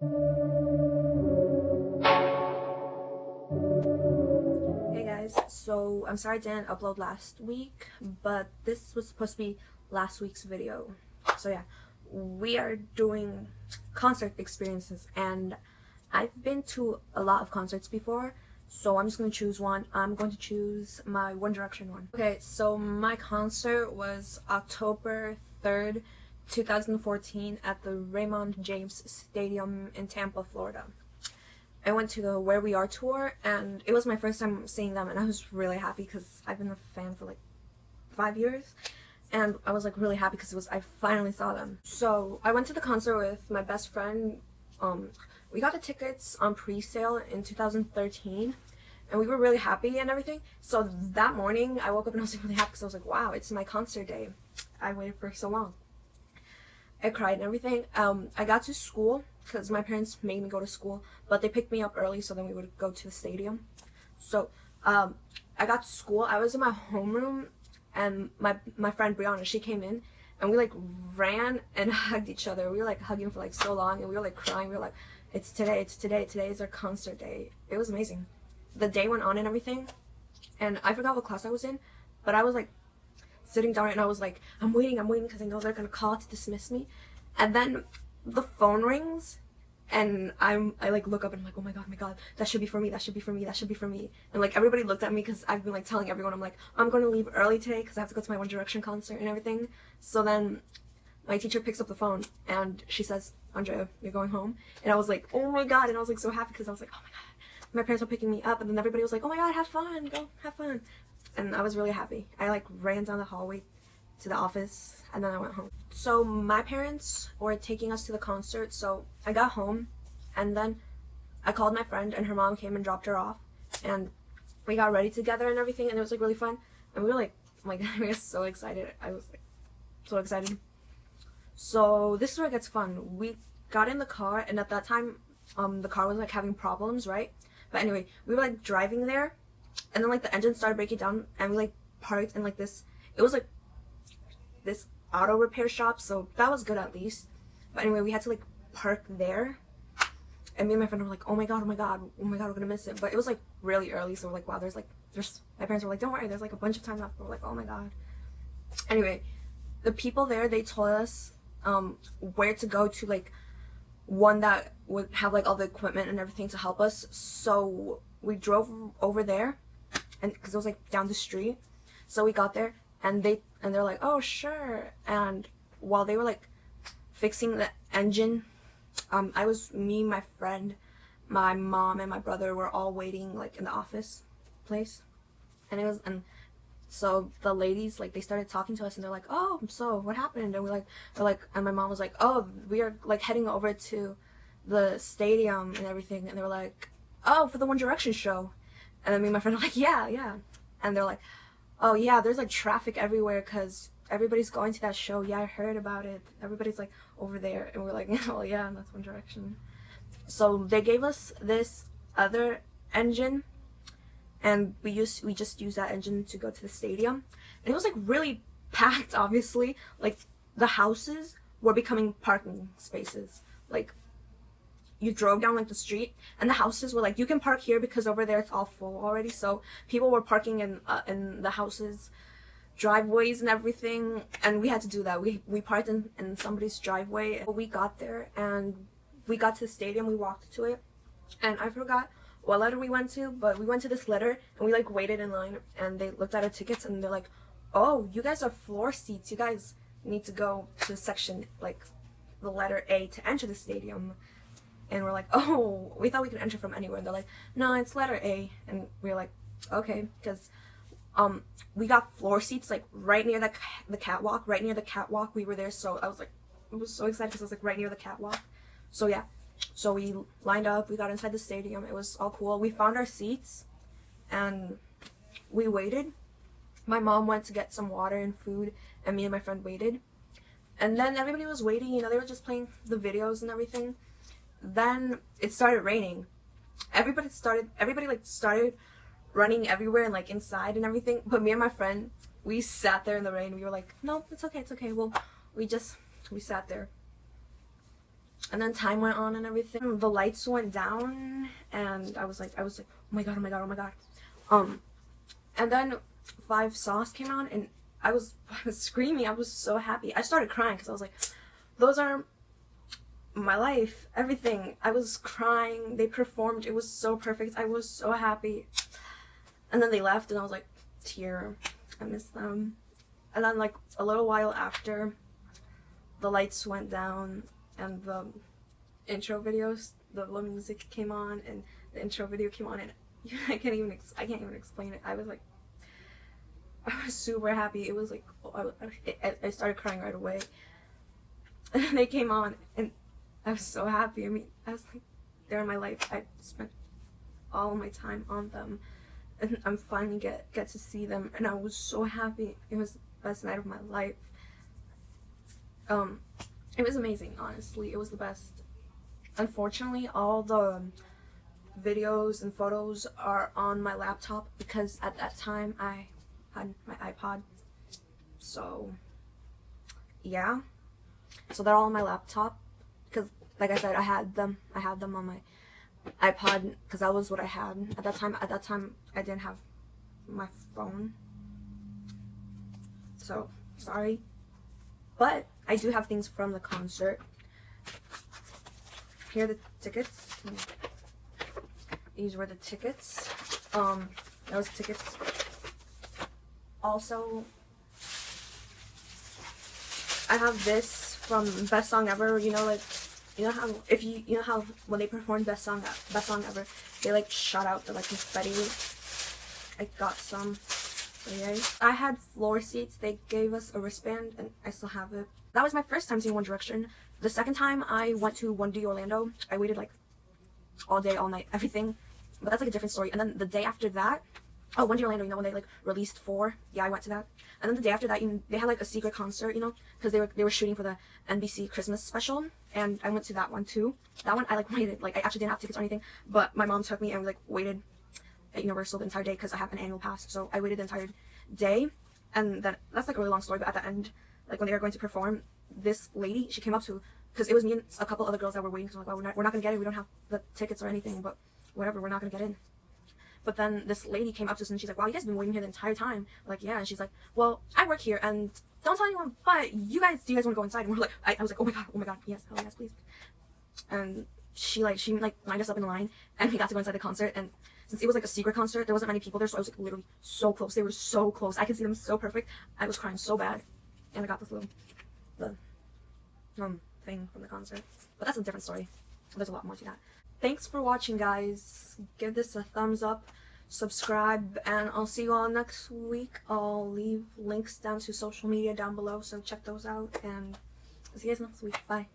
Hey guys, so I'm sorry I didn't upload last week, but this was supposed to be last week's video. So yeah, we are doing concert experiences, and I've been to a lot of concerts before, so I'm just going to choose one. I'm going to choose my One Direction one. Okay, so my concert was October 3rd, 2014 at the Raymond James Stadium in Tampa, Florida. I went to the Where We Are tour, and it was my first time seeing them, and I was really happy because I've been a fan for like 5 years, and I was like really happy because I finally saw them. So I went to the concert with my best friend. We got the tickets on pre-sale in 2013, and we were really happy and everything. So that morning I woke up and I was really happy because I was like, wow, it's my concert day. I waited for so long. I cried and everything. I got to school because my parents made me go to school, but they picked me up early so then we would go to the stadium. So I got to school. I was in my homeroom, and my friend Brianna, she came in, and we like ran and hugged each other. We were like hugging for like so long, and we were like crying. We were like, it's today, today is our concert day. It was amazing. The day went on and everything, and I forgot what class I was in, but I was like sitting down and I was like, I'm waiting because I know they're gonna call to dismiss me. And then the phone rings, and I like look up and I'm like, oh my god, that should be for me, that should be for me, that should be for me. And like everybody looked at me because I've been like telling everyone, I'm like, I'm gonna leave early today because I have to go to my One Direction concert and everything. So then my teacher picks up the phone and she says, Andrea, you're going home. And I was like, oh my god, and I was like so happy because I was like, oh my god, my parents were picking me up. And then everybody was like, oh my god, have fun, go have fun. And I was really happy. I like ran down the hallway to the office, and then I went home. So my parents were taking us to the concert, so I got home, and then I called my friend, and her mom came and dropped her off, and we got ready together and everything, and it was like really fun. And we were like, oh my god, we were so excited. I was like so excited. So this is where it gets fun. We got in the car, and at that time the car was like having problems, right? But anyway, we were like driving there, and then like the engine started breaking down, and we like parked in like this, it was like this auto repair shop, so that was good at least. But anyway, we had to like park there, and me and my friend were like, oh my god, we're gonna miss it. But it was like really early, so we're like, wow, there's my parents were like, don't worry, there's like a bunch of time left. We're like, oh my god. Anyway, the people there, they told us where to go to, like one that would have like all the equipment and everything to help us. So we drove over there, and because it was like down the street. So we got there, and they're like, oh sure. And while they were like fixing the engine, me, my friend, my mom, and my brother were all waiting like in the office place. And so the ladies, like, they started talking to us, and they're like, oh, so what happened? And and my mom was like, oh, we are like heading over to the stadium and everything. And they were like, oh, for the One Direction show. And then me and my friend were like, yeah. And they're like, oh yeah, there's like traffic everywhere because everybody's going to that show. Yeah, I heard about it. Everybody's like over there. And we're like, well, yeah, that's One Direction. So they gave us this other engine, and we just used that engine to go to the stadium. And it was like really packed, obviously. Like the houses were becoming parking spaces. Like you drove down like the street, and the houses were like, you can park here because over there it's all full already. So people were parking in the houses driveways and everything, and we had to do that. We parked in somebody's driveway. We got there, and we got to the stadium. We walked to it, and I forgot what letter we went to, but we went to this letter, and we like waited in line, and they looked at our tickets, and they're like, oh, you guys are floor seats, you guys need to go to section like the letter A to enter the stadium. And we're like, oh, we thought we could enter from anywhere. And they're like, no, it's letter A. And we were like, okay, because we got floor seats like right near the catwalk, right near the catwalk. We were there, so I was so excited because I was like right near the catwalk. So yeah, so we lined up, we got inside the stadium. It was all cool. We found our seats, and we waited. My mom went to get some water and food, and me and my friend waited. And then everybody was waiting, you know, they were just playing the videos and everything. Then it started raining. Everybody like started running everywhere and like inside and everything. But me and my friend, we sat there in the rain. We were like, no, it's okay. Well, we sat there. And then time went on and everything. The lights went down, and I was like, oh my god, oh my god, oh my god. And then 5 Sauce came on, and I was screaming. I was so happy. I started crying because I was like, those are my life, everything. I was crying. They performed. It was so perfect. I was so happy. And then they left, and I was like, tear. I miss them. And then like a little while after, the lights went down and the intro videos, the music came on, and the intro video came on, and I can't even explain it. I was super happy. It was like, I started crying right away. And then they came on, and I was so happy. I mean, I was like, they're in my life. I spent all my time on them, and I'm finally get to see them, and I was so happy. It was the best night of my life. It was amazing, honestly. It was the best. Unfortunately, all the videos and photos are on my laptop because at that time I had my iPod. So, yeah. So they're all on my laptop because, like I said, I had them on my iPod because that was what I had at that time. At that time, I didn't have my phone. So, sorry. But I do have things from the concert. Here are the tickets. These were the tickets. That was the tickets. Also, I have this from Best Song Ever. You know, like, you know how when they performed Best Song Ever, they like shot out the like confetti. I got some. Yay. I had floor seats. They gave us a wristband, and I still have it. That was my first time seeing One Direction. The second time I went to 1D Orlando, I waited like all day, all night, everything. But that's like a different story. And then the day after that, oh, 1D Orlando, you know, when they like released 4, yeah, I went to that. And then the day after that, they had like a secret concert, you know, because they were shooting for the NBC Christmas special, and I went to that one too. That one I like waited, like I actually didn't have tickets or anything, but my mom took me, and we like waited at Universal the entire day because I have an annual pass. So I waited the entire day, and then that's like a really long story. But at the end, like when they were going to perform, this lady, she came up to, because it was me and a couple other girls that were waiting. So I'm like, well, we're not gonna get in. We don't have the tickets or anything, but whatever, we're not gonna get in. But then this lady came up to us, and she's like, wow, you guys have been waiting here the entire time. We're like, yeah. And she's like, well, I work here, and don't tell anyone, but do you guys want to go inside? And we're like, I was like, oh my god, yes, hell yes, please. And she lined us up in line, and we got to go inside the concert. And since it was like a secret concert, there wasn't many people there, so I was like literally so close. They were so close. I could see them so perfect. I was crying so bad, and I got this little thing from the concert. But that's a different story. There's a lot more to that. Thanks for watching, guys. Give this a thumbs up, subscribe, and I'll see you all next week. I'll leave links down to social media down below, so check those out, and I'll see you guys next week. Bye.